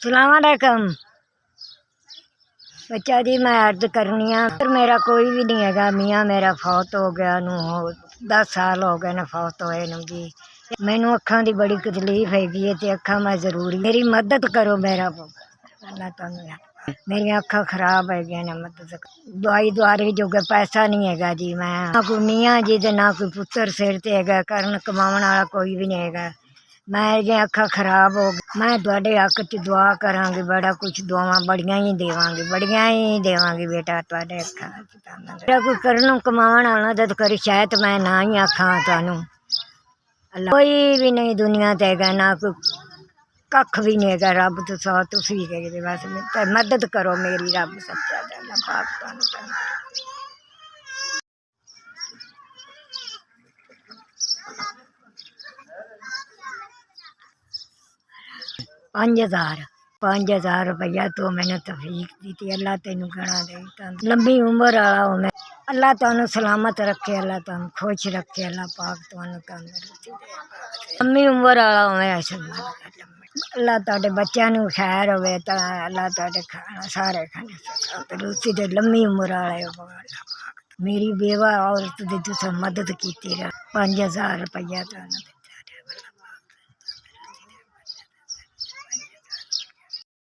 सलामकुम बच्चा जी, मैं अर्ज करनी हाँ पर मेरा कोई भी नहीं है। मियाँ मेरा फौत हो गया, 10 साल हो गए ने फौत होए नूं जी। मैनू अखां दी बड़ी तकलीफ हैगी है ते अखां मैं जरूरी मेरी मदद करो। मेरा अल्लाह तुहानू मेरिया अखां खराब है ने, मदद दवाई दुआरे जोगे पैसा नहीं हैगा जी। मैं ना कोई मियाँ जी ते ना कोई पुत्र सिर ते हैगा, करन कमाउण वाला कोई भी नहीं हैगा। मैं ये अखा खराब हो गई। मैं तुहाडे हक च दुआ करांगी, बड़ा कुछ दुआवां बड़ियां ही देवांगी बेटा तुहाडे अखा मेरा कोई करन कमाउण वाला जद करी शायद मैं ना ही आखां तुहानू। कोई भी नहीं दुनिया ते हैगा, ना कोई कख भी नहीं हैगा। रब तो सौ तुसी है, बस मदद करो मेरी, रब सच्चा अल्लाह पाक तुहानू। 5,000 रुपया तो मैंने तफीक दी थी। अल्लाह तेनू गणा दे, लंबी उम्र वाला हो। मैं अल्लाह तुहानू सलामत रखे, अल्लाह तुहानू खुश रखे, अल्लाह पाक तुहानू तंदुरुस्ती दे, लंबी उम्र वाला होवे। अल्लाह तुहाडे बच्चों नू खैर होवे, अल्लाह तुहाडे सारे खाने तंदुरुस्ती दे, लंबी उम्र वाले हो। मेरी बेवा औरत दी तुसें मदद की, 5,000 रुपया तुहानू।